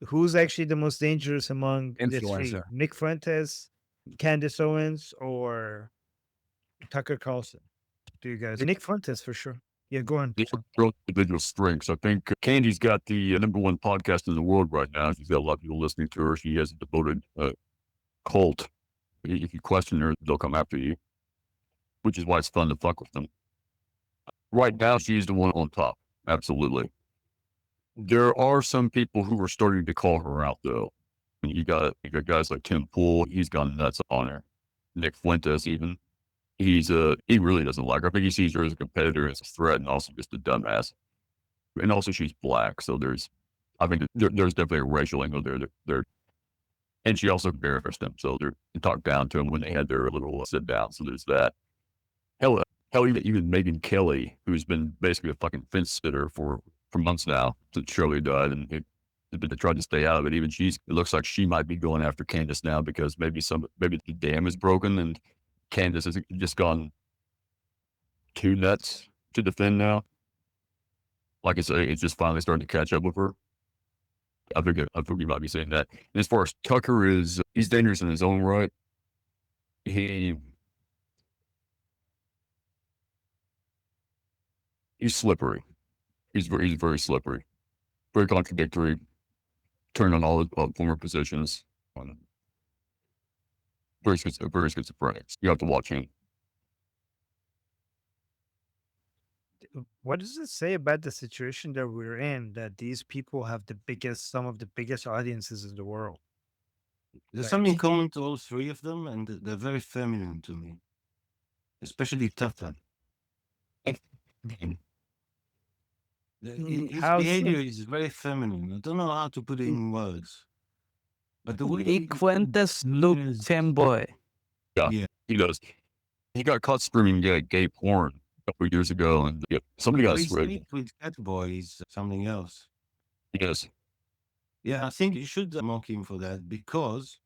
who's actually the most dangerous among the three? Influencer. Nick Fuentes, Candace Owens, or Tucker Carlson? Do you guys? Nick Fuentes for sure. Yeah, go on. These are real individual strengths. I think Candy's got the number one podcast in the world right now. She's got a lot of people listening to her. She has a devoted cult. If you question her, they'll come after you, which is why it's fun to fuck with them. Right now, she's the one on top. Absolutely. There are some people who are starting to call her out, though. You got guys like Tim Pool. He's gone nuts on her. Nick Fuentes, even. He really doesn't like her. I think he sees her as a competitor, as a threat, and also just a dumbass. And also, she's black, so I think there's definitely a racial angle there. And she also embarrassed them, so they talked down to him when they had their little sit down. So there's that. Hell, even Megyn Kelly, who's been basically a fucking fence sitter for months now since Shirley died, and they tried to stay out of it. Even it looks like she might be going after Candace now because maybe the dam is broken, and Candace has just gone too nuts to defend now. Like I say, it's just finally starting to catch up with her. I think you might be saying that. And as far as Tucker he's dangerous in his own right. He's slippery. He's very slippery, very contradictory. Turned on all his former positions. Very schizophrenic. You have to watch him. What does it say about the situation that we're in, that these people have some of the biggest audiences in the world? There's something common to all three of them, and they're very feminine to me, especially Tucker. His behavior is very feminine. I don't know how to put it in words, but the way Nick Fuentes looks femboy. Yeah, he does. He got caught streaming gay porn a couple of years ago, and somebody got sprayed. With Catboy is something else. Yes. Yeah, I think you should mock him for that because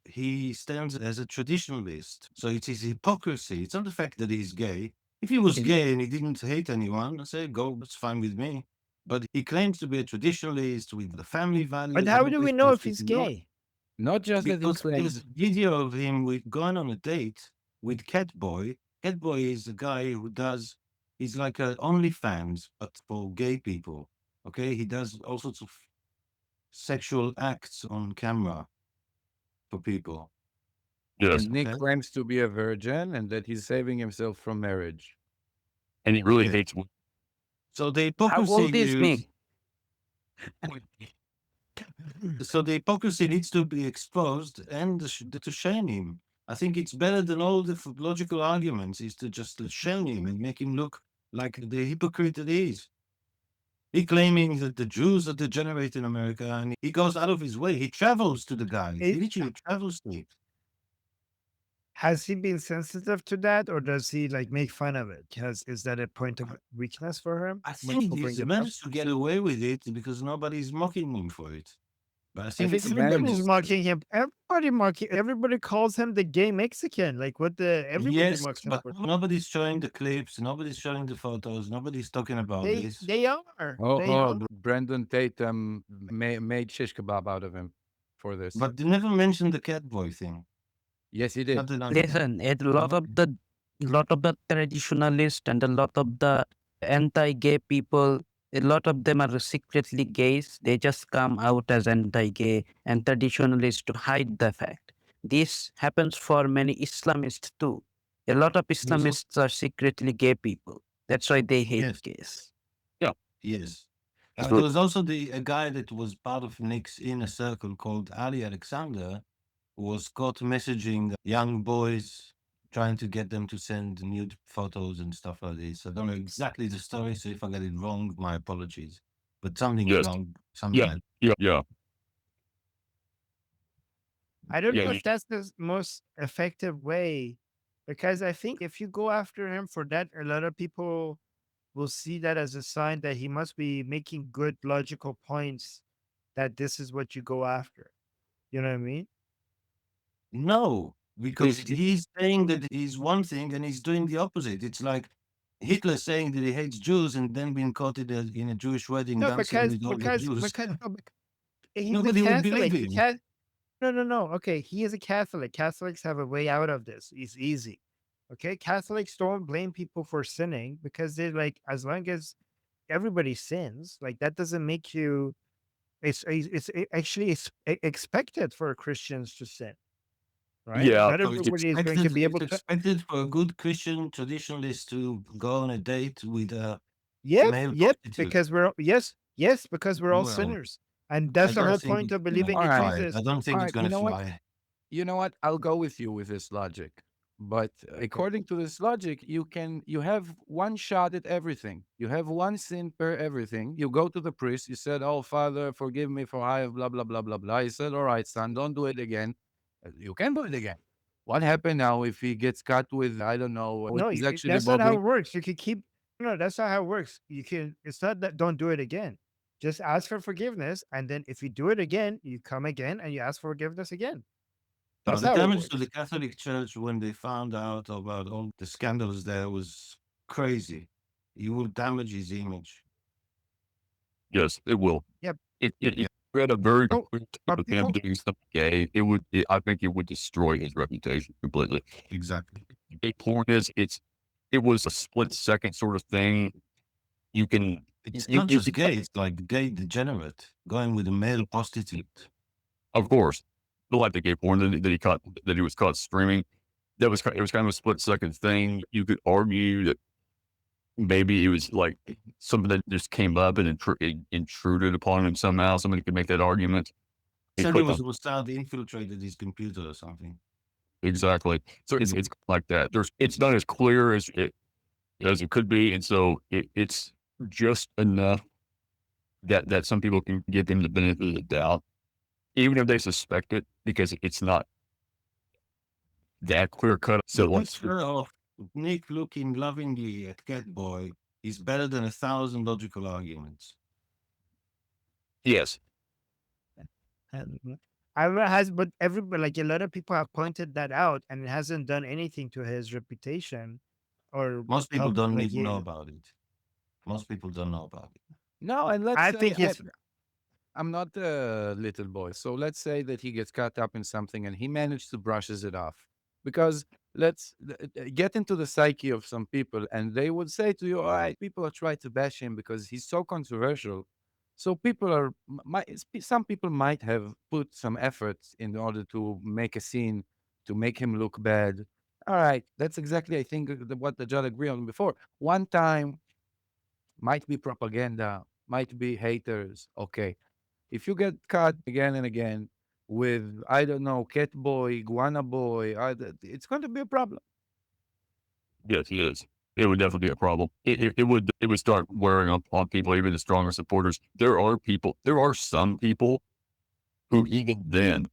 he stands as a traditionalist. So it is hypocrisy. It's not the fact that he's gay. If he was gay and he didn't hate anyone, I'd say, go, that's fine with me. But he claims to be a traditionalist with the family values. But how do we know if he's gay? Not just that Because there's a video of him going on a date with Catboy. Catboy is the guy he's like an OnlyFans, but for gay people. Okay, he does all sorts of sexual acts on camera for people. Yes. And Nick claims to be a virgin and that he's saving himself from marriage. And he really hates women. So the hypocrisy How old is Nick? So the hypocrisy needs to be exposed and to shame him. I think it's better than all the logical arguments is to just shame him and make him look like the hypocrite that he is. He claiming that the Jews are degenerate in America, and he goes out of his way. He travels to the guy. He literally travels to it. Has he been sensitive to that, or does he make fun of it? Is that a point of weakness for him? I think he's managed to get away with it because nobody's mocking him for it. But I think everybody's mocking him. Everybody calls him the gay Mexican. Everybody mocks him. But nobody's showing the clips. Nobody's showing the photos. Nobody's talking about this. They are. Brandon Tatum made shish kebab out of him for this. But they never mentioned the Catboy thing. Yes, he did. Listen, a lot of the traditionalists and a lot of the anti-gay people, a lot of them are secretly gays. They just come out as anti-gay and traditionalists to hide the fact. This happens for many Islamists too. A lot of Islamists are secretly gay people. That's why they hate gays. Yeah. Yes. There was also a guy that was part of Nick's inner circle called Ali Alexander, who was caught messaging young boys, trying to get them to send nude photos and stuff like this. I don't know exactly the story, so if I get it wrong, my apologies. But something wrong. Yeah. I don't know if that's the most effective way, because I think if you go after him for that, a lot of people will see that as a sign that he must be making good logical points, that this is what you go after. You know what I mean? No, because he's saying that he's one thing and he's doing the opposite. It's like Hitler saying that he hates Jews and then being caught in a Jewish wedding dancing with all the Jews. He's a Nobody would Catholic. believe He him. can't. No. Okay, he is a Catholic. Catholics have a way out of this. It's easy. Okay, Catholics don't blame people for sinning because they're like, as long as everybody sins, like that doesn't make you. Actually it's expected for Christians to sin, right? Yeah, Not So it's everybody is going to be able it's to. expected for a good Christian traditionalist to go on a date with a Yep, male yep. prostitute. Because yes, because we're all Well, sinners, and I that's the don't whole think point it's of gonna believing All in right. fly. I Jesus. don't think All it's right. You gonna know what? fly. You know what? I'll go with you with this logic. But according to this logic, you have one shot at everything. You have one sin per everything. You go to the priest. You said, "Oh, Father, forgive me for I have blah blah blah blah blah." He said, "All right, son, don't do it again." You can do it again. What happened now if he gets caught with I don't know what No, is actually that's not how bubbling? it works. You can keep. No, that's not how it works. You can. It's not that don't do it again. Just ask for forgiveness, and then if you do it again, you come again and you ask for forgiveness again. No, That's the how it damage to the works. Catholic Church when they found out about all the scandals there was crazy. You will damage his image. yes, it will. Yep. It read a very Oh, complete tape but of him people. doing something gay. I think it would destroy his reputation completely. Exactly. Gay porn it was a split second sort of thing. You can, It's you, not you, just gay, it's like gay degenerate going with a male prostitute. of course, the like the gay porn that he was caught streaming. It was kind of a split second thing. You could argue that maybe it was like something that just came up and it intruded upon him somehow. Somebody could make that argument. He Said he clicked on was sound infiltrated his computer or something. exactly. So it's like that. It's not as clear as it could be, and so it's just enough that some people can give him the benefit of the doubt, even if they suspect it, because it's not that clear cut. So The like, picture of Nick looking lovingly at Catboy is better than 1,000 logical arguments. yes, And Ira has, but everybody, like a lot of people have pointed that out, and it hasn't done anything to his reputation or Most people help. don't Like, even know about it. Most people don't know about it. No, and let's I say think it's I'm not a little boy. So let's say that he gets caught up in something and he managed to brushes it off. Because get into the psyche of some people and they would say to you, all right, people are trying to bash him because he's so controversial. So people are, some people might have put some effort in order to make a scene, to make him look bad. All right, that's exactly, I think, what the judge agreed on before. One time might be propaganda, might be haters. Okay, if you get caught again and again with, I don't know, cat boy, iguana boy, it's going to be a problem. yes, he is. It would definitely be a problem. It would start wearing up on people, even the stronger supporters. There are some people who even then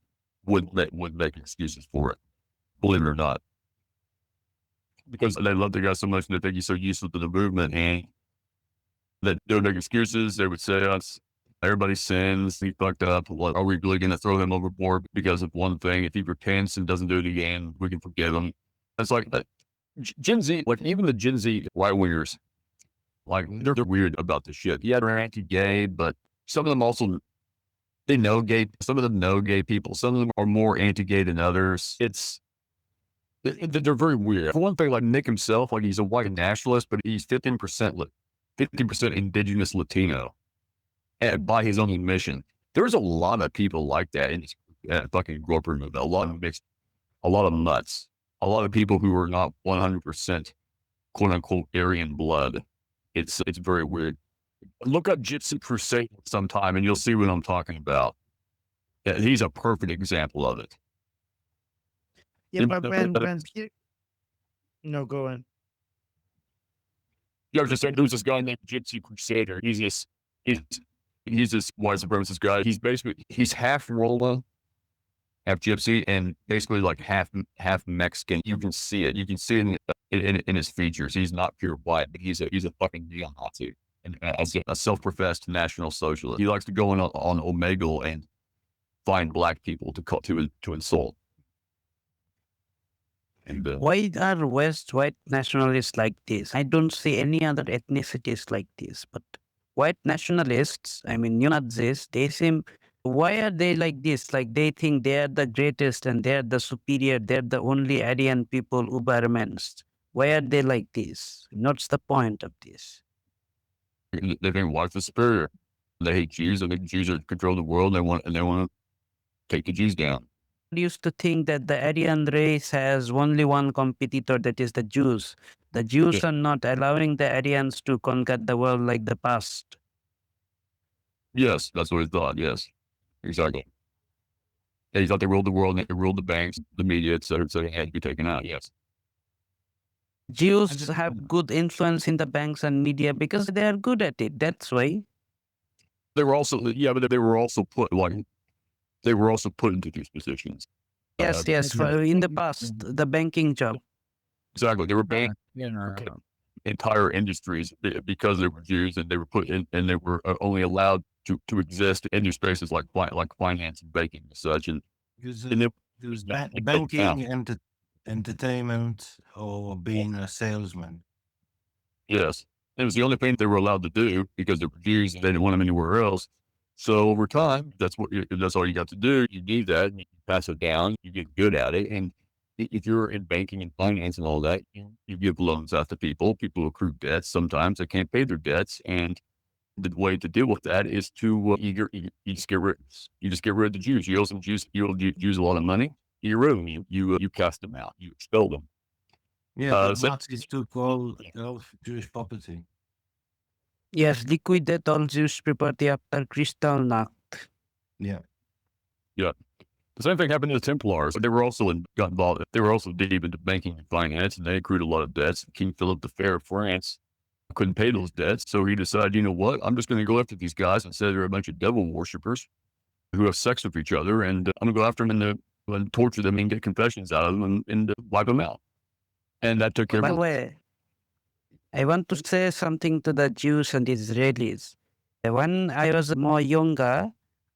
would make excuses for it, believe it or not, because they love the guy so much and they think he's so useful to the movement, and that they would make excuses. They would say, "Us, everybody sins. He fucked up. What, are we really going to throw him overboard because of one thing? If he repents and doesn't do it again, we can forgive him." It's like Gen Z, like even the Gen Z right wingers, like they're weird about this shit. Yeah, they're anti-gay, but some of them also they know gay. Some of them know gay people. Some of them are more anti-gay than others. They're very weird. For one thing, like Nick himself, like he's a white nationalist, but he's 15% indigenous Latino, and by his own admission. There's a lot of people like that in this fucking corporate movement. A lot of nuts, a lot of people who are not 100% quote unquote Aryan blood. It's very weird. Look up Gypsy Crusade sometime, and you'll see what I'm talking about. Yeah, he's a perfect example of it. yeah. But when no, go on. Yeah, I was just saying, there's this guy named Gypsy Crusader. He's this white supremacist guy. He's half Roma, half Gypsy, and basically like half Mexican. You can see it. You can see it in his features. He's not pure white. He's a fucking neo-Nazi and as a self-professed national socialist. He likes to go on Omegle and find black people to insult. And Why are West white nationalists like this? I don't see any other ethnicities like this. But white nationalists, I mean, neo-Nazis, they seem Why are they like this? Like they think they are the greatest and they are the superior. They're the only Aryan people, Ubermens. Why are they like this? What's the point of this? They think whites are superior. They hate Jews, and the Jews are control the world. They want to take the Jews down. I used to think that the Aryan race has only one competitor, that is the Jews. The Jews Yeah. are not allowing the Aryans to conquer the world like the past. Yes, that's what he thought. Yes, exactly. He thought they ruled the world, and they ruled the banks, the media, etc. So they had to be taken out. Yes. Jews have good influence in the banks and media because they are good at it. That's why. They were also, but they were also put into these positions. Yes, in the past, the banking job. Exactly. They were banned entire industries because they were Jews, and they were put in, and they were only allowed to exist in these spaces like finance and banking and such. And banking, entertainment, or being a salesman. Yes, it was the only thing they were allowed to do because they were Jews and they didn't want them anywhere else. So over time, that's all you got to do. You need that, and you pass it down. You get good at it, and if you're in banking and finance and all that, you give loans out to people. People accrue debts. Sometimes they can't pay their debts, and the way to deal with that is to you just get rid of the Jews. You owe some Jews, Jews a lot of money. You rid of them. You cast them out. You expel them. Yeah, the Nazis took all Jewish property. Yes, liquidate all Jewish property after Kristallnacht. Yeah. Yeah. The same thing happened to the Templars. They were also got involved. They were also deep into banking and finance, and they accrued a lot of debts. King Philip the Fair of France couldn't pay those debts, so he decided, you know what? I'm just going to go after these guys and say they're a bunch of devil worshippers who have sex with each other, and I'm going to go after them and torture them and get confessions out of them and wipe them out. And that took care By of the way, I want to say something to the Jews and Israelis. When I was more younger,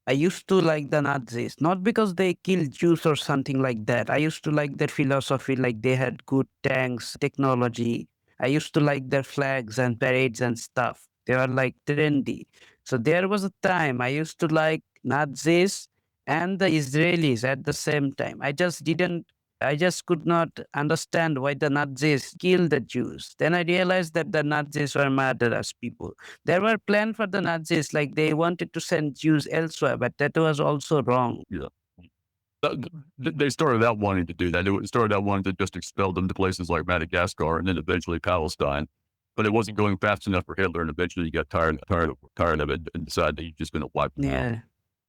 I used to like the Nazis, not because they killed Jews or something like that. I used to like their philosophy, like they had good tanks, technology. I used to like their flags and parades and stuff. They were like trendy. So there was a time I used to like Nazis and the Israelis at the same time. I just could not understand why the Nazis killed the Jews. Then I realized that the Nazis were murderous people. There were plans for the Nazis, like they wanted to send Jews elsewhere, but that was also wrong. Yeah. They started out wanting to do that. They started out wanting to just expel them to places like Madagascar and then eventually Palestine. But it wasn't going fast enough for Hitler, and eventually he got tired of it and decided that he's just going to wipe them out. Yeah.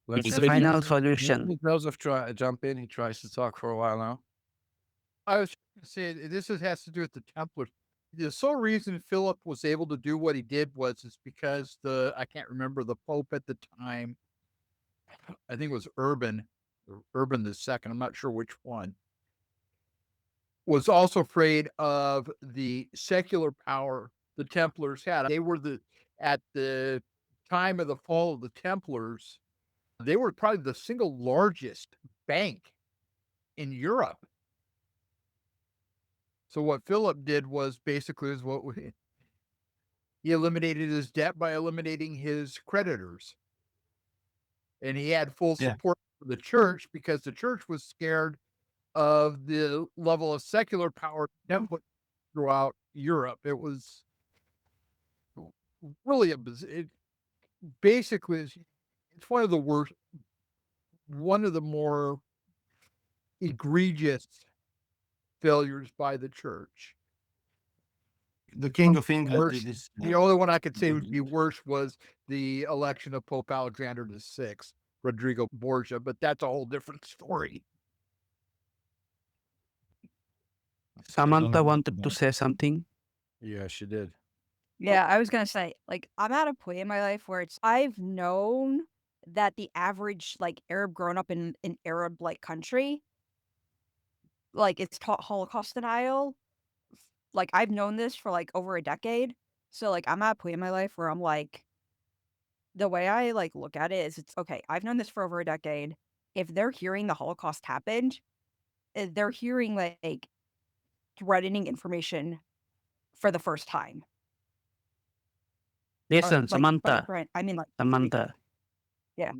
Let's The final solution. Joseph jump in. He tries to talk for a while now. I was going to say has to do with the Templars. The sole reason Philip was able to do what he did is because I can't remember the Pope at the time. I think it was Urban the second. I'm not sure which one. Was also afraid of the secular power the Templars had. They were at the time of the fall of the Templars, they were probably the single largest bank in Europe. So what Philip did was basically he eliminated his debt by eliminating his creditors. And he had full support for the church because the church was scared of the level of secular power throughout Europe. It was really basically it's one of the more egregious failures by the church. The King of England did this. The only one I could say would be worse was the election of Pope Alexander VI, Rodrigo Borgia, but that's a whole different story. Samantha wanted to say something. Yeah, she did. Yeah, I was gonna say, like, I'm at a point in my life where I've known that the average like Arab grown up in an Arab like country, like it's taught Holocaust denial. Like I've known this for like over a decade. So like I'm at a point in my life where I'm like, the way I like look at it is it's okay, I've known this for over a decade. If they're hearing the Holocaust happened, they're hearing like threatening information for the first time. Listen, Like, Samantha. I mean, like, Samantha. yeah.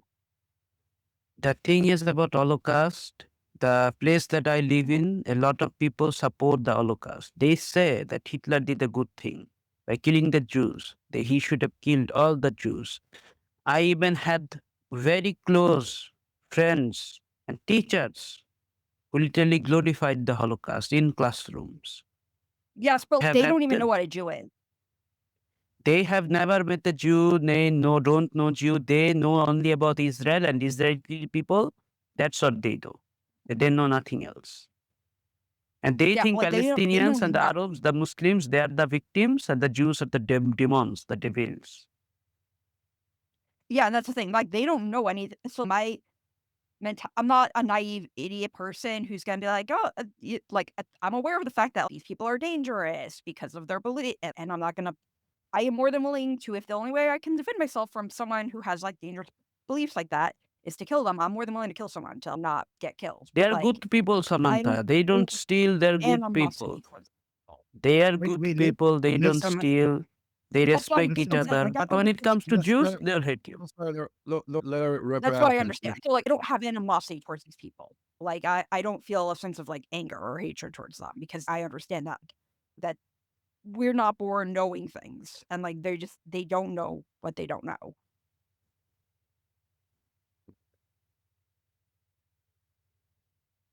The thing is about Holocaust, the place that I live in, a lot of people support the Holocaust. They say that Hitler did a good thing by killing the Jews. That he should have killed all the Jews. I even had very close friends and teachers who literally glorified the Holocaust in classrooms. Yes, but Have they had don't even know them. what a Jew is. They have never met a Jew. They don't know Jew. They know only about Israel and Israeli people. That's what they do. They know nothing else. And they Yeah, think like they know Palestinians and the nothing. Arabs, the Muslims, they are the victims, and the Jews are the demons, the devils. Yeah, and that's the thing. Like they don't know anything. So I'm not a naive idiot person who's gonna be like, oh, I'm aware of the fact that these people are dangerous because of their belief, and I'm not gonna. I am more than willing to, if the only way I can defend myself from someone who has like dangerous beliefs like that is to kill them. I'm more than willing to kill someone to not get killed. They But are like, good people, I Samantha. don't They feel don't steal. They're good people. animosity towards them. They are Wait, good wait, people. They don't listen, steal. They That's what I'm respect each listen. saying. other. Like But when it comes to Let's Jews, let her, they'll hate you. let her rip her that's what out I then. understand. So like, I don't have animosity towards these people. Like I don't feel a sense of like anger or hatred towards them because I understand that we're not born knowing things and like they don't know what they don't know.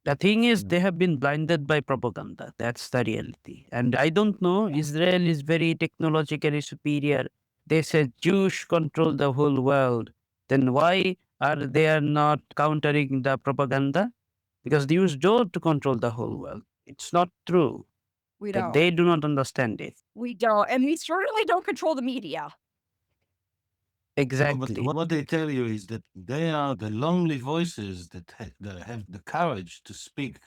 The thing is, they have been blinded by propaganda. That's the reality. And I don't know, Israel is very technologically superior. They say Jews control the whole world. Then why are they are not countering the propaganda? Because the Jews don't control the whole world. It's not true. We That don't. they do not understand it. We don't, and we certainly don't control the media. No, Exactly. but what they tell you is that they are the lonely voices that have the courage to speak.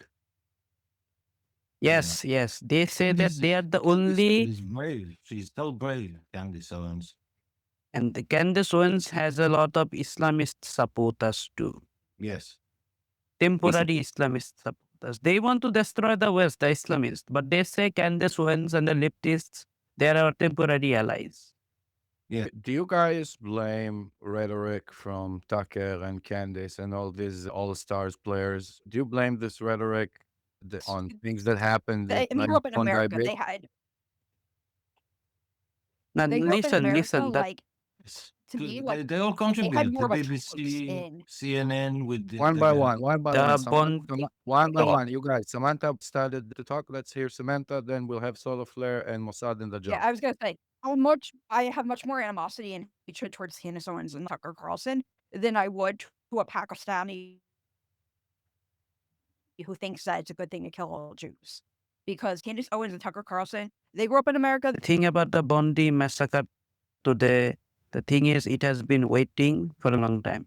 Yes, yes. They say that Candace, they are the Candace only, is brave. She's so brave, Candace Owens. and the Candace Owens has a lot of Islamist supporters too. Yes. Temporary Islamist supporters. They want to destroy the West, the Islamists, but they say Candace Owens and the leftists, they are our temporary allies. Do you guys blame rhetoric from Tucker and Candace and all these all stars players? Do you blame this rhetoric on things that happened They like grew up in one guy America. bit? Now They grew up in America. listen, that Like Yes. to me, They, like they all they had contribute. more The of a choice BBC, in. CNN with One by one, one by one. the bond, One by Oh, one. You guys, Samantha started to talk. Let's hear Samantha. Then we'll have Solar Flare and Mossad in the Yeah, jump. I was gonna say I have much more animosity and hatred towards Candace Owens and Tucker Carlson than I would to a Pakistani who thinks that it's a good thing to kill all Jews. Because Candace Owens and Tucker Carlson, they grew up in America. the thing about the Bondi massacre today, the thing is, it has been waiting for a long time.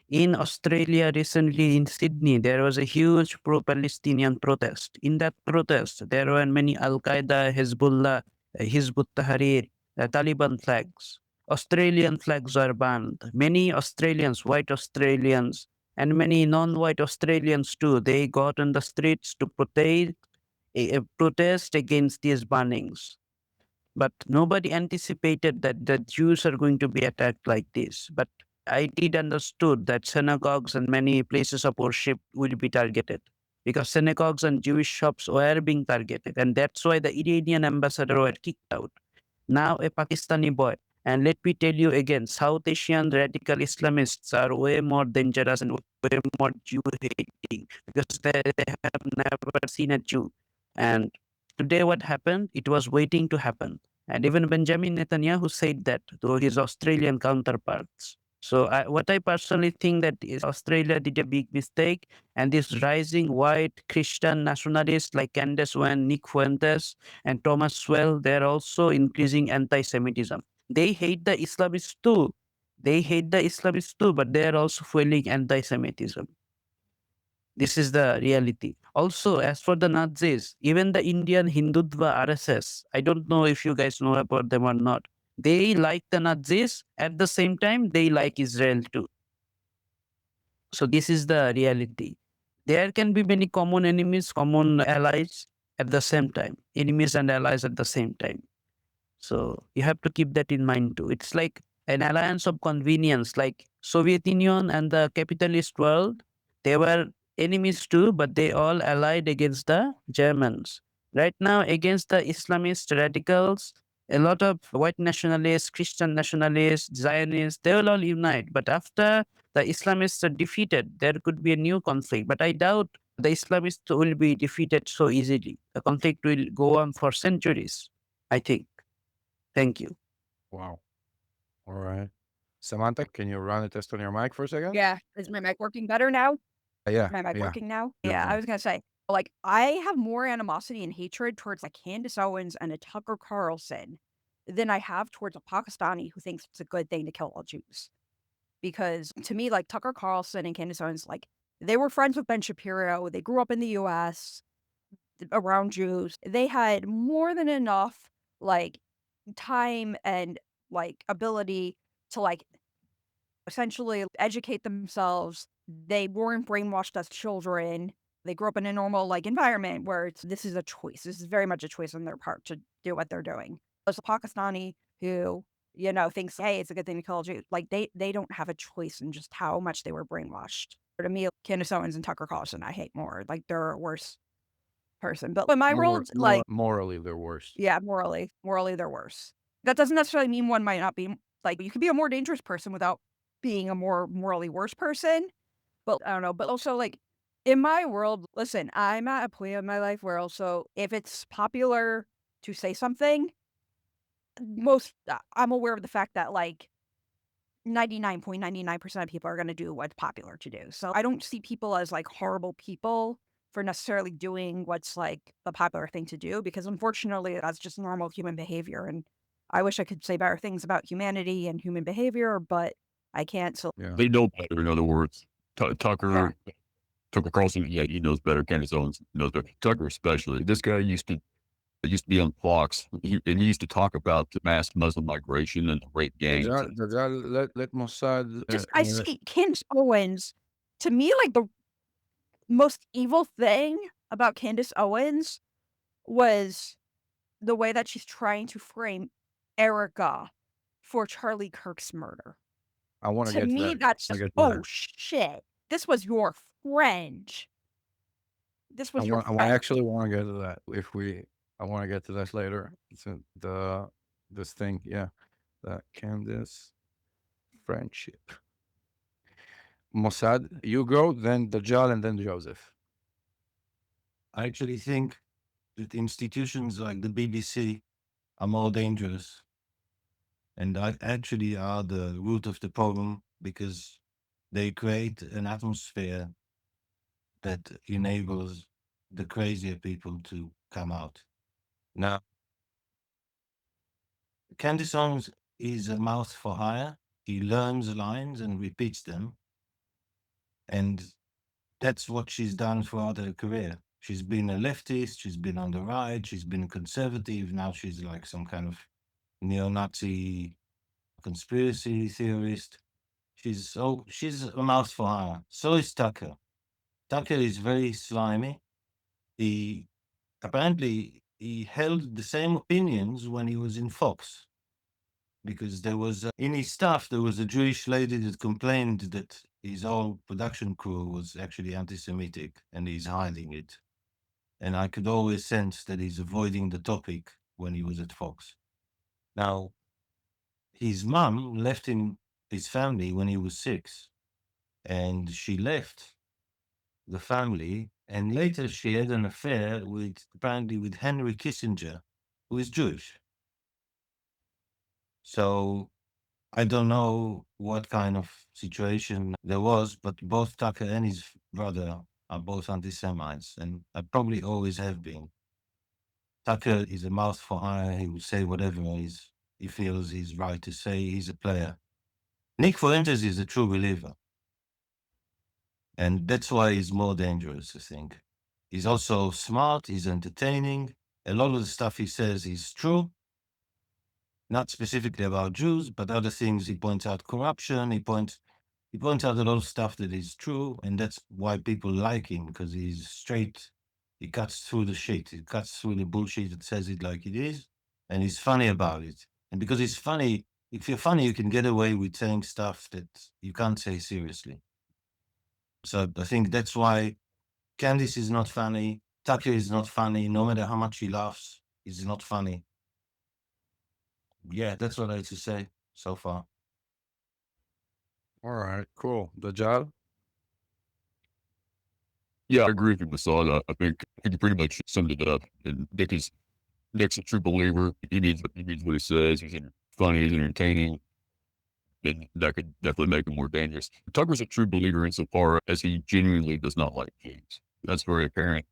In Australia, recently in Sydney, there was a huge pro Palestinian protest. In that protest, there were many Al Qaeda, Hezbollah, Hizb ut Tahrir, Taliban flags. Australian flags were banned. Many Australians, white Australians, and many non white Australians too, they got on the streets to protest against these bannings. But nobody anticipated that the Jews are going to be attacked like this. But I did understood that synagogues and many places of worship will be targeted because synagogues and Jewish shops were being targeted. And that's why the Iranian ambassador were kicked out. Now a Pakistani boy. And let me tell you again, South Asian radical Islamists are way more dangerous and way more Jew hating because they have never seen a Jew. And today what happened? It was waiting to happen. And even Benjamin Netanyahu said that to his Australian counterparts. So what I personally think that is Australia did a big mistake, and this rising white Christian nationalists like Candace Owens, Nick Fuentes, and Thomas Swell, they're also increasing anti-Semitism. They hate the Islamists too. They hate the Islamists too, but they are also fueling anti-Semitism. This is the reality. Also, as for the Nazis, even the Indian Hindutva RSS, I don't know if you guys know about them or not. They like the Nazis. At the same time, they like Israel too. So this is the reality. There can be many common enemies, common allies at the same time. Enemies and allies at the same time. So you have to keep that in mind too. It's like an alliance of convenience, like Soviet Union and the capitalist world. They were enemies too, but they all allied against the Germans. Right now, against the Islamist radicals, a lot of white nationalists, Christian nationalists, Zionists, they will all unite. But after the Islamists are defeated, there could be a new conflict. But I doubt the Islamists will be defeated so easily. The conflict will go on for centuries, I think. Thank you. Wow. All right. Samantha, can you run a test on your mic for a second? Yeah. Is my mic working better now? Yeah. Is my mic Yeah. working now? You're Yeah, I fine. was gonna say, like, I have more animosity and hatred towards like Candace Owens and a Tucker Carlson than I have towards a Pakistani who thinks it's a good thing to kill all Jews. Because to me, like Tucker Carlson and Candace Owens, like they were friends with Ben Shapiro. They grew up in the US around Jews. They had more than enough like time and like ability to like essentially educate themselves. They weren't brainwashed as children. They grew up in a normal like environment where this is a choice. This is very much a choice on their part to do what they're doing. There's a Pakistani who, you know, thinks, hey, it's a good thing to kill a Jew. Like they don't have a choice in just how much they were brainwashed. To me, Candace Owens and Tucker Carlson, I hate more. Like they're a worse person. But in my world, like morally, they're worse. yeah, morally they're worse. That doesn't necessarily mean one might not be like you could be a more dangerous person without being a more morally worse person. But I don't know. But also like in my world, listen, I'm at a point in my life where also if it's popular to say something, I'm aware of the fact that like 99.99% of people are going to do what's popular to do. So I don't see people as like horrible people for necessarily doing what's like the popular thing to do, because unfortunately that's just normal human behavior. And I wish I could say better things about humanity and human behavior, but I can't. So Yeah. They know better, in other words. Tucker Carlson, yeah, he knows better. Candace Owens knows better. Tucker especially. This guy used to be on Fox, and he used to talk about the mass Muslim migration and the rape gangs. Let Mossad. just I see Candace Owens. To me, like the most evil thing about Candace Owens was the way that she's trying to frame Erica for Charlie Kirk's murder. I want To me, that's just, oh shit. This was your friend. This was your friend. I actually want to get to that. I want to get to that later. So this thing, yeah, the Candace friendship. Mossad, you go, then Dajjal, and then Joseph. I actually think that institutions like the BBC are more dangerous and actually are the root of the problem, because they create an atmosphere that enables the crazier people to come out. Now, Candace Owens is a mouth for hire. He learns lines and repeats them. And that's what she's done throughout her career. She's been a leftist, she's been on the right, she's been conservative. Now she's like some kind of neo-Nazi conspiracy theorist. She's a mouth for hire. So is Tucker. Tucker is very slimy. He apparently he held the same opinions when he was in Fox, because there was in his staff there was a Jewish lady that complained that his whole production crew was actually anti-Semitic and he's hiding it. And I could always sense that he's avoiding the topic when he was at Fox. Now, his mum left him his family when he was 6, and she left the family, and later she had an affair apparently with Henry Kissinger, who is Jewish. So I don't know what kind of situation there was, but both Tucker and his brother are both anti-Semites, and I probably always have been. Tucker is a mouth for hire. He will say whatever he feels he's right to say. He's a player. Nick Fuentes is a true believer. And that's why he's more dangerous, I think. He's also smart. He's entertaining. A lot of the stuff he says is true. Not specifically about Jews, but other things. He points out corruption. He points out a lot of stuff that is true. And that's why people like him, because he's straight. He cuts through the shit. He cuts through the bullshit and says it like it is. And he's funny about it. And because he's funny, if you're funny, you can get away with saying stuff that you can't say seriously. So I think that's why Candace is not funny. Tucker is not funny. No matter how much he laughs, he's not funny. Yeah, that's what I have to say so far. All right, cool. Dajjal? Yeah, I agree with you, Masad. I think you pretty much summed it up. And Nick's a true believer. He means what he says. He's funny, he's entertaining. And that could definitely make him more dangerous. Tucker's a true believer insofar as he genuinely does not like James. That's very apparent.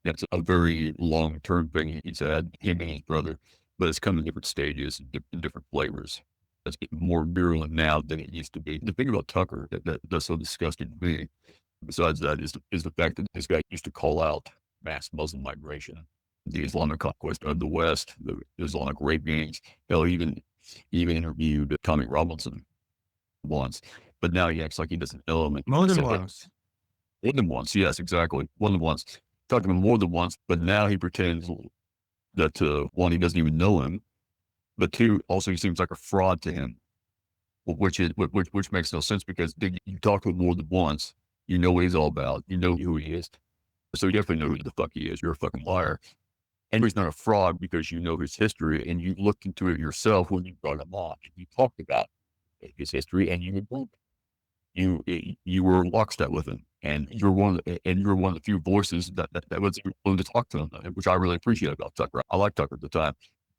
That's a very long-term thing he's had, him and his brother, but it's come in different stages and different flavors. It's more virulent now than it used to be. The thing about Tucker that's so disgusting to me, besides that, is the fact that this guy used to call out mass Muslim migration, the Islamic conquest of the West, the Islamic rape gangs. Hell, even interviewed Tommy Robinson once, but now he acts like he doesn't know him. More than once. More than once, yes, exactly. More than once. Talked to him more than once, but now he pretends that one, he doesn't even know him, but two, also he seems like a fraud to him, which makes no sense because you talk to him more than once, you know what he's all about, you know who he is, so you definitely know who the fuck he is. You're a fucking liar, and he's not a fraud because you know his history and you looked into it yourself when you brought him on. You talked about his history and you were lockstep with him, and you're one of the few voices that was willing to talk to him, which I really appreciate about Tucker. I like Tucker at the time,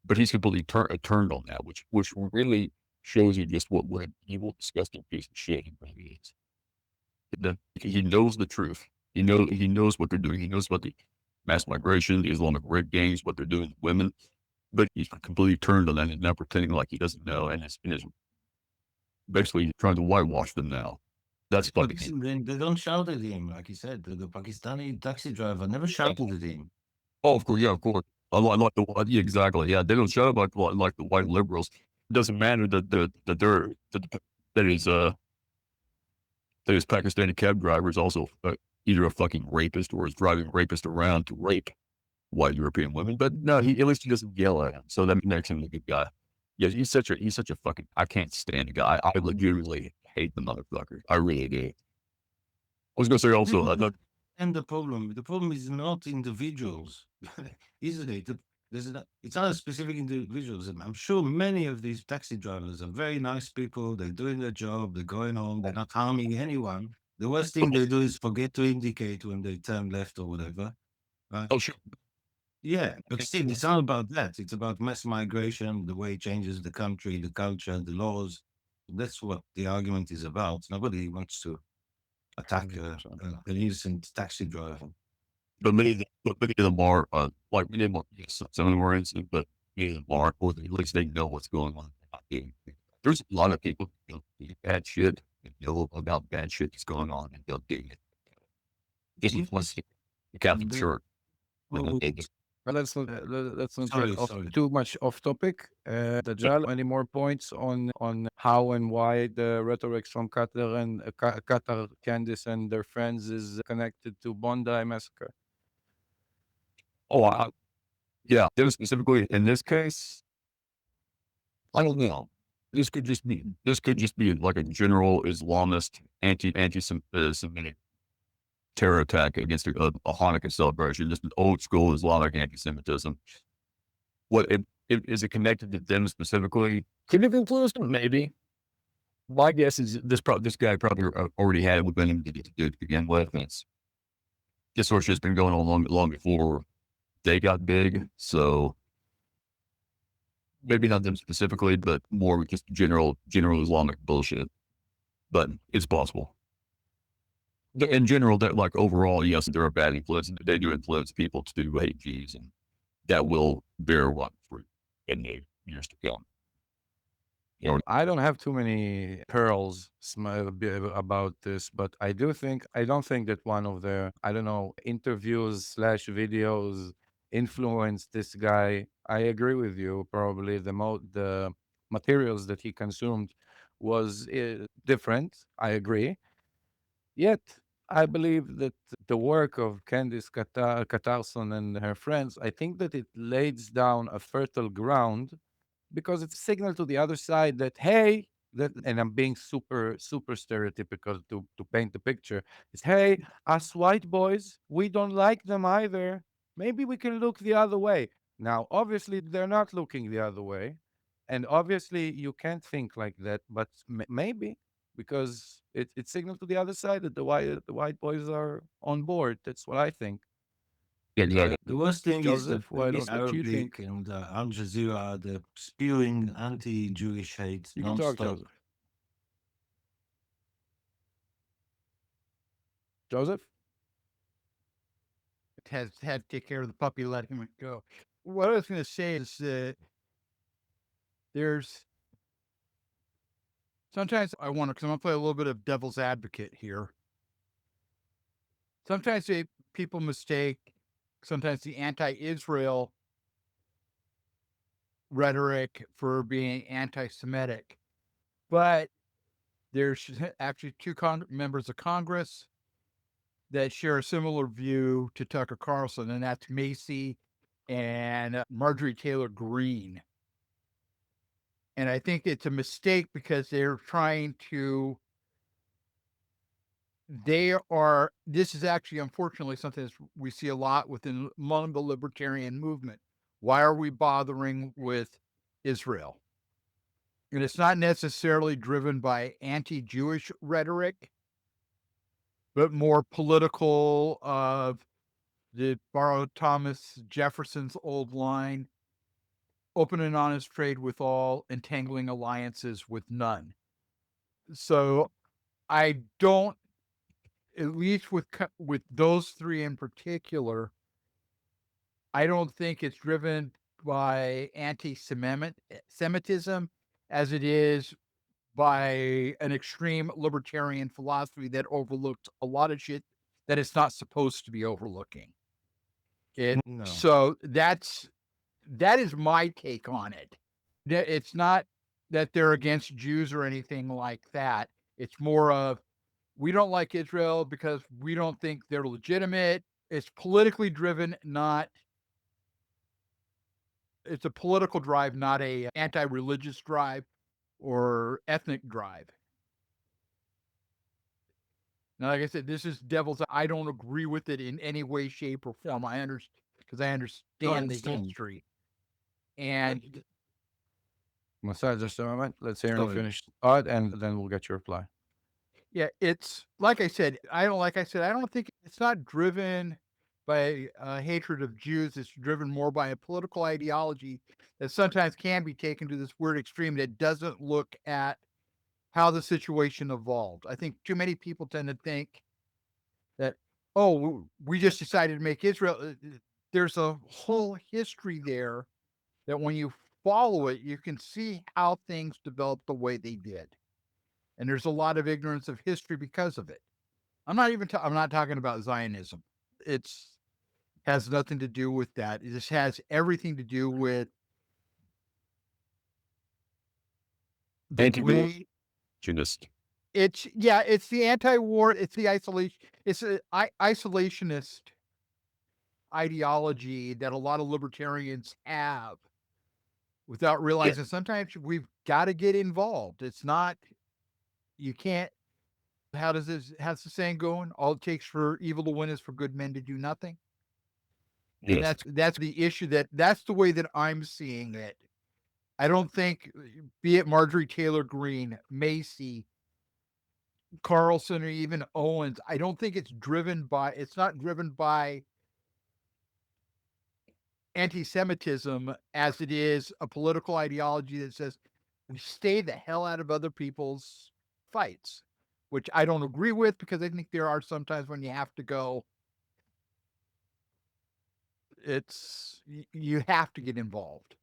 but he's completely turned on that, which really shows you just what an evil, disgusting piece of shit he really is. He knows the truth. He knows what they're doing. He knows about the mass migration, the Islamic rape gangs, what they're doing to women, but he's completely turned on that and now pretending like he doesn't know, and is basically trying to whitewash them now. That's But fucking. they don't shout at him, like he said. The Pakistani taxi driver never shouted at him. Oh, of course, yeah, of course. I like the yeah, exactly. Yeah, they don't shout about like the white liberals. It doesn't matter that that is Pakistani cab driver is also either a fucking rapist or is driving rapists around to rape white European women. But no, at least he doesn't yell at him, so that makes him a good guy. Yeah, he's such a fucking. I can't stand the guy. I legitimately hate the motherfucker. I really do. I was gonna say also, And the problem is not individuals, isn't it? It's not a specific individuals. I'm sure many of these taxi drivers are very nice people. They're doing their job. They're going home. They're not harming anyone. The worst thing they do is forget to indicate when they turn left or whatever. Right? oh sure. Yeah, but still, it's not about that. It's about mass migration, the way it changes the country, the culture, the laws. That's what the argument is about. Nobody wants to attack an innocent taxi driver. But many of them are like many of them. Yes, some of them are innocent, but many of them are, or at least they know what's going on. There's a lot of people who do bad shit and know about bad shit that's going on, and they'll do it. Just once the Catholic Church. Oh, Well, let's not sorry, get off sorry. too much off topic. Dajjal, any more points on how and why the rhetoric from Qatar and Qatar, Candace and their friends is connected to Bondi massacre? Oh, yeah. Them specifically in this case, I don't know. This could just be like a general Islamist anti-Semitic terror attack against a Hanukkah celebration, just an old school Islamic anti-Semitism. What is it connected to them specifically? Could it have influenced them? Maybe. My guess is this guy probably already had it within him to do to begin with. And it's this sort of shit's been going on long before they got big. So maybe not them specifically, but more just general Islamic bullshit. But it's possible. In general, that like overall, yes, they're a bad influence. They do influence people to do hate Jews, and that will bear one fruit in the years to come. You know, I don't have too many pearls about this, but I don't think that one of the, I don't know, interviews slash videos influenced this guy. I agree with you. Probably the materials that he consumed was different. I agree. Yet I believe that the work of Candace Carlson and her friends, I think that it lays down a fertile ground because it's a signal to the other side that, hey, and I'm being super stereotypical to paint the picture, is, hey, us white boys, we don't like them either. Maybe we can look the other way. Now, obviously, they're not looking the other way. And obviously, you can't think like that, but maybe, because it signals to the other side that the white boys are on board. That's what I think. Exactly. The worst thing is Joseph, that why this don't you think? Arabic and Al Jazeera, they're spewing anti-Jewish hate You can talk, non-stop. Joseph. Joseph? Had to take care of the puppy, let him go. What I was going to say is that there's sometimes I want to, because I'm going to play a little bit of devil's advocate here. Sometimes people mistake sometimes the anti-Israel rhetoric for being anti-Semitic, but there's actually two members of Congress that share a similar view to Tucker Carlson, and that's Macy and Marjorie Taylor Greene. And I think it's a mistake because they're trying to, this is actually, unfortunately, something that we see a lot among the libertarian movement. Why are we bothering with Israel? And it's not necessarily driven by anti-Jewish rhetoric, but more political of, to borrow Thomas Jefferson's old line, open and honest trade with all, entangling alliances with none. So I don't, at least with those three in particular, I don't think it's driven by anti-Semitism as it is by an extreme libertarian philosophy that overlooked a lot of shit that it's not supposed to be overlooking. No. So that is my take on it. It's not that they're against Jews or anything like that. It's more of, we don't like Israel because we don't think they're legitimate. It's politically driven, it's a political drive, not a anti-religious drive or ethnic drive. Now, like I said, this is I don't agree with it in any way, shape, or form. I understand because I understand the history. And Messiah, just a moment. Let's hear him finish thought, and then we'll get your reply. yeah, it's like I said, I don't think it's not driven by hatred of Jews. It's driven more by a political ideology that sometimes can be taken to this weird extreme that doesn't look at how the situation evolved. I think too many people tend to think that, oh, we just decided to make Israel. There's a whole history there that when you follow it, you can see how things developed the way they did. And there's a lot of ignorance of history because of it. I'm not talking about Zionism. It's has nothing to do with that. It just has everything to do with the way it's the anti-war, it's the isolation, it's an isolationist ideology that a lot of libertarians have without realizing sometimes we've got to get involved. It's not, you can't, how's the saying going? All it takes for evil to win is for good men to do nothing. And that's the issue, that's the way that I'm seeing it. I don't think, be it Marjorie Taylor Greene, Macy, Carlson, or even Owens, I don't think it's not driven by anti-Semitism as it is a political ideology that says stay the hell out of other people's fights, which I don't agree with because I think there are sometimes when you have to go, you have to get involved.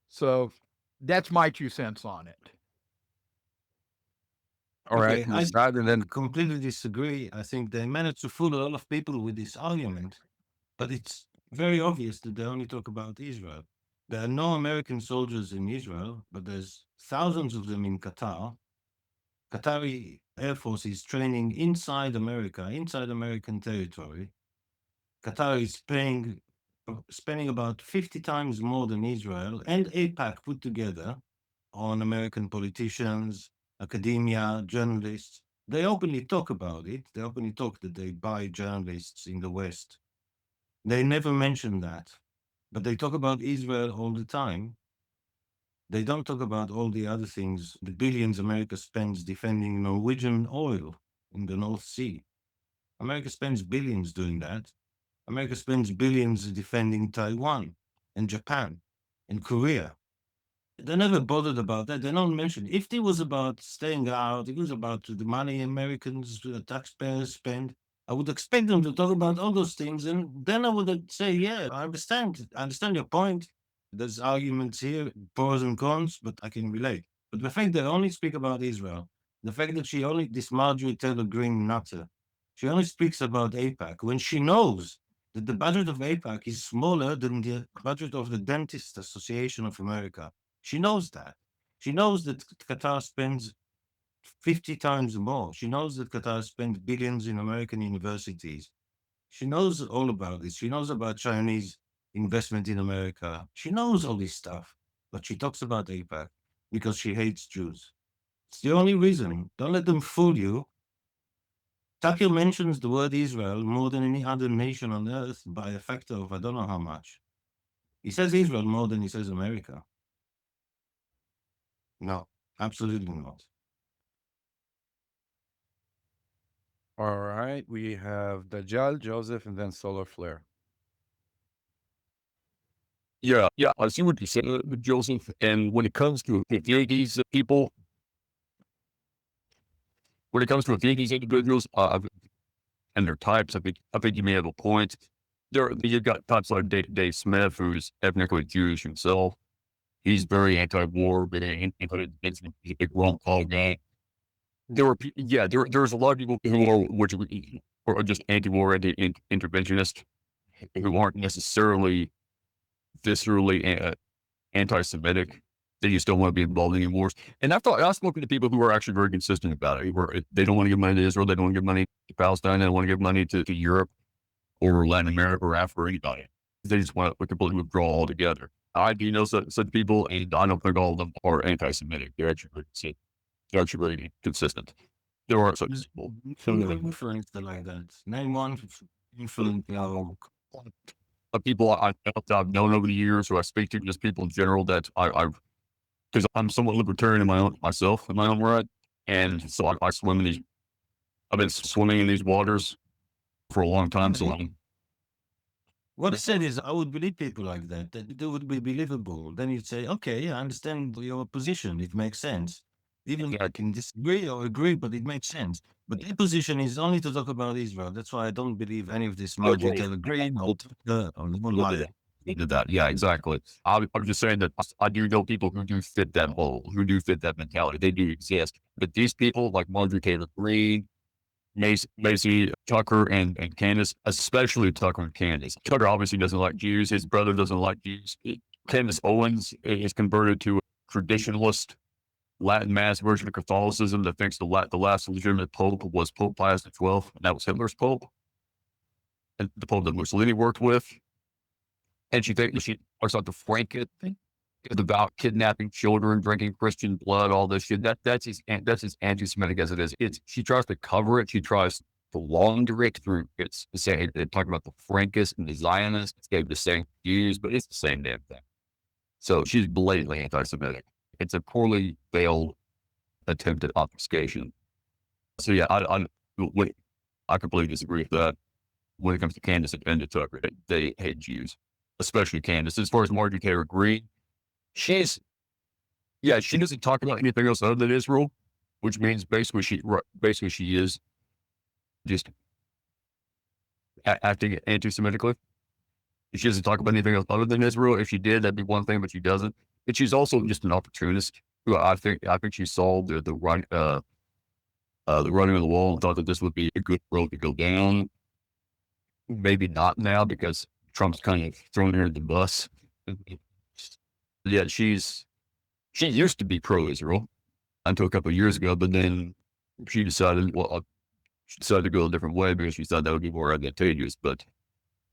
So that's my 2 cents on it. All right, I and then completely disagree. I think they managed to fool a lot of people with this argument, but it's very obvious that they only talk about Israel. There are no American soldiers in Israel, but there's thousands of them in Qatar. Qatari Air Force is training inside America, inside American territory. Qatar is paying spending about 50 times more than Israel and AIPAC put together on American politicians, academia, journalists. They openly talk about it. They openly talk that they buy journalists in the West. They never mention that, but they talk about Israel all the time. They don't talk about all the other things, the billions America spends defending Norwegian oil in the North Sea. America spends billions doing that. America spends billions defending Taiwan and Japan and Korea. They never bothered about that. They don't mention. If it was about staying out, it was about the money Americans, taxpayers spend. I would expect them to talk about all those things, and then I would say, "Yeah, I understand. I understand your point. There's arguments here, pros and cons, but I can relate." But the fact they only speak about Israel, the fact that this Marjorie Taylor Greene nutter, she only speaks about AIPAC when she knows that the budget of AIPAC is smaller than the budget of the Dentist Association of America. She knows that. She knows that Qatar spends 50 times more. She knows that Qatar spends billions in American universities. She knows all about this. She knows about Chinese investment in America. She knows all this stuff, but she talks about AIPAC because she hates Jews. It's the only reason. Don't let them fool you. Tucker mentions the word Israel more than any other nation on earth by a factor of I don't know how much. He says Israel more than he says America. No, absolutely not. All right, we have Dajjal, Joseph, and then Solar Flare. Yeah, I see what you said, Joseph. And when it comes to these people, when it comes to these individuals and their types, I think you may have a point. You've got types like Dave Smith, who's ethnically Jewish himself. He's very anti-war, but it's a wrong call guy. There's a lot of people who are just anti-war, anti-interventionist, who aren't necessarily viscerally anti-Semitic. They just don't want to be involved in any wars. And I've spoken to people who are actually very consistent about it, where they don't want to give money to Israel, they don't want to give money to Palestine, they don't want to give money to Europe or Latin America or Africa or anybody. They just want to completely withdraw altogether. I do know such people, and I don't think all of them are anti-Semitic. They're actually really consistent. There are such people. Influence like that. Name one influence. People I've known over the years, who I speak to, just people in general that because I'm somewhat libertarian in my own right, and so I swim in these. I've been swimming in these waters for a long time. So what I said is, I would believe people like that. That they would be believable. Then you'd say, okay, yeah, I understand your position. It makes sense. Even I can disagree or agree, but it makes sense. But their position is only to talk about Israel. That's why I don't believe any of this Marjorie Taylor Greene or that. Yeah, exactly. I'm just saying that I do know people who do fit that mold, who do fit that mentality. They do exist. But these people like Marjorie Taylor Greene, Macy, Tucker, and Candace, especially Tucker and Candace. Tucker obviously doesn't like Jews. His brother doesn't like Jews. Candace Owens is converted to a traditionalist Latin mass version of Catholicism that thinks the last legitimate pope was Pope Pius XII, and that was Hitler's pope, and the pope that Mussolini worked with. And she talks about the Franken thing, about kidnapping children, drinking Christian blood, all this shit. That's as anti-Semitic as it is. She tries to cover it. She tries to launder it through talking about the Frankists and the Zionists. It's gave the same views, but it's the same damn thing. So she's blatantly anti-Semitic. It's a poorly veiled attempt at obfuscation. So yeah, I completely disagree with that. When it comes to Candace and Tucker, they hate Jews, especially Candace. As far as Marjorie Taylor Greene, she doesn't talk about anything else other than Israel, which means basically she is just acting anti-Semitically. She doesn't talk about anything else other than Israel. If she did, that'd be one thing, but she doesn't. And she's also just an opportunist who I think she saw the running of the wall and thought that this would be a good road to go down. Maybe not now because Trump's kind of thrown her in the bus. Yeah, she used to be pro-Israel until a couple of years ago, but then she decided to go a different way because she thought that would be more advantageous. But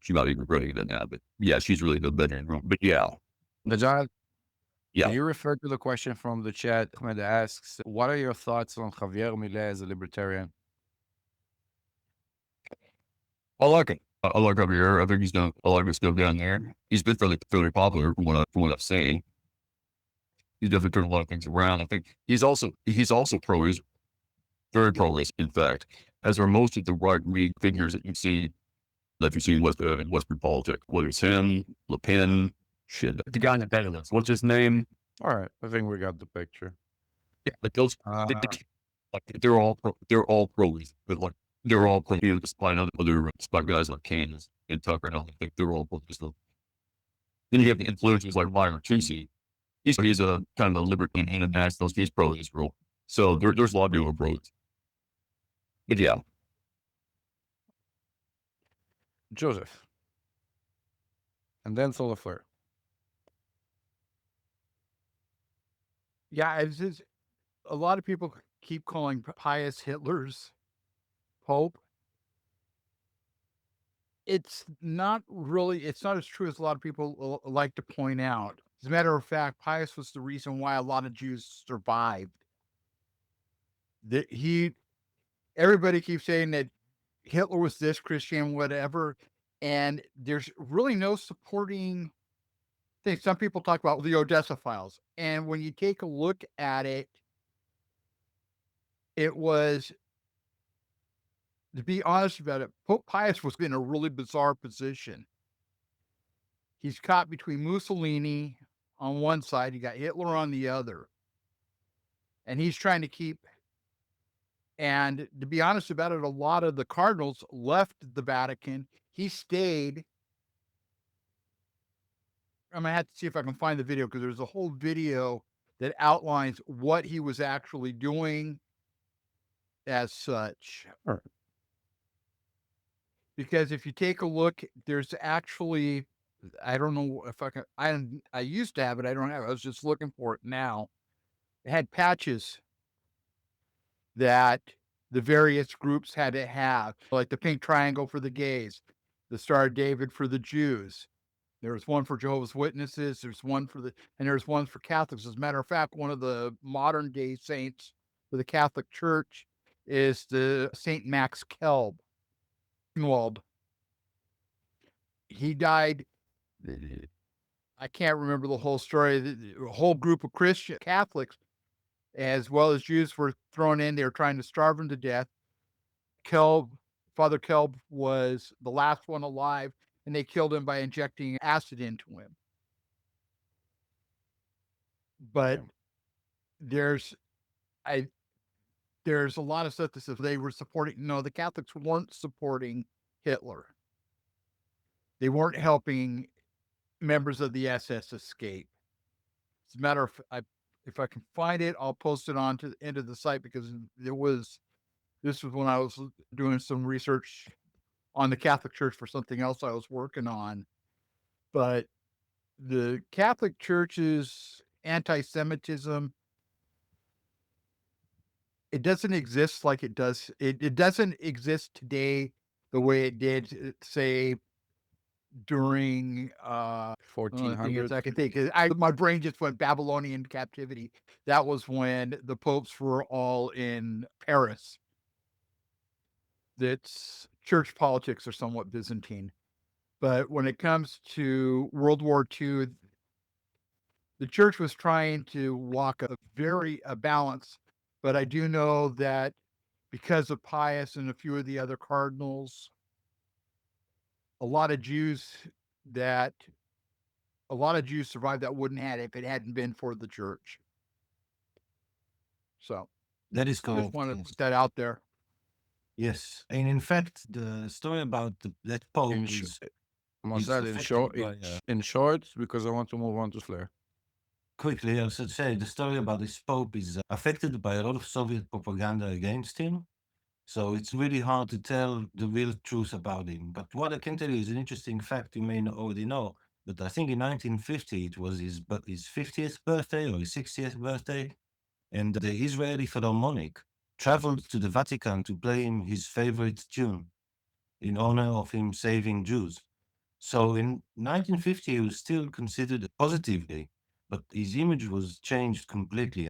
She might be regretting it now, but yeah, she's really the better room. But yeah, Najal, yeah. can you refer to the question from the chat? Ahmed asks, what are your thoughts on Javier Milei as a libertarian? I like him. I like Javier. I think he's done a lot of good stuff down there. He's been fairly popular from what I've seen. He's definitely turned a lot of things around. I think he's also pro-Israel, very pro-Israel, in fact, as are most of the right-wing figures that you've seen in Western politics. Whether it's him, Le Pen, shit, the guy in the Netherlands. What's his name? All right, I think we got the picture. Yeah, like those. They're all pro-Israel, but like they're all pro. Despite despite guys like Candace and Tucker and all, I think they're all pro-Israel. Then you have the influencers like Myron Tracy. He's a kind of a libertarian anti-nationalist. He's pro-Israel. So there's a lot of people pro. But yeah, Joseph. And then Solar Flare. Yeah, it's just, a lot of people keep calling Pius Hitler's Pope. It's not as true as a lot of people like to point out. As a matter of fact, Pius was the reason why a lot of Jews survived. Everybody keeps saying that Hitler was this Christian, whatever, and there's really no supporting thing. Some people talk about the Odessa files, and when you take a look at it, it was, to be honest about it, Pope Pius was in a really bizarre position. He's caught between Mussolini on one side, you got Hitler on the other, and he's trying to keep. And to be honest about it, a lot of the cardinals left the Vatican. He stayed. I'm gonna have to see if I can find the video, because there's a whole video that outlines what he was actually doing as such. All right. Because if you take a look, there's actually, I don't know if I can, I used to have it, I don't have it. I was just looking for it now. It had patches that the various groups had to have, like the pink triangle for the gays, the Star of David for the Jews. There's one for Jehovah's Witnesses. There's one and there's one for Catholics. As a matter of fact, one of the modern day saints for the Catholic Church is the Saint Max Kelb. He died. I can't remember the whole story. The whole group of Christian Catholics, as well as Jews, were thrown in. They were trying to starve him to death. Father Kelb was the last one alive, and they killed him by injecting acid into him. But there's a lot of stuff that says they were supporting. No, the Catholics weren't supporting Hitler. They weren't helping members of the SS escape. As a matter of, if I can find it, I'll post it on to the end of the site, because this was when I was doing some research on the Catholic Church for something else I was working on. But the Catholic Church's anti-Semitism, it doesn't exist like it does. It doesn't exist today the way it did, say, during 1400s. I can think. My brain just went Babylonian captivity. That was when the popes were all in Paris. That's church politics are somewhat Byzantine. But when it comes to World War II, the church was trying to walk a balance. But I do know that because of Pius and a few of the other cardinals, a lot of Jews survived that wouldn't have if it hadn't been for the church. So That is just correct. want to Yes. put that out there. Yes. And in fact, the story about that Pope In is Marcel, affected by, in short, because I want to move on to Flare. quickly, I should say the story about this Pope is affected by a lot of Soviet propaganda against him. So it's really hard to tell the real truth about him. But what I can tell you is an interesting fact you may already know. But I think in 1950 it was his 50th birthday or his 60th birthday, and the Israeli Philharmonic traveled to the Vatican to play him his favorite tune in honor of him saving Jews. So in 1950, he was still considered a positive gay, but his image was changed completely.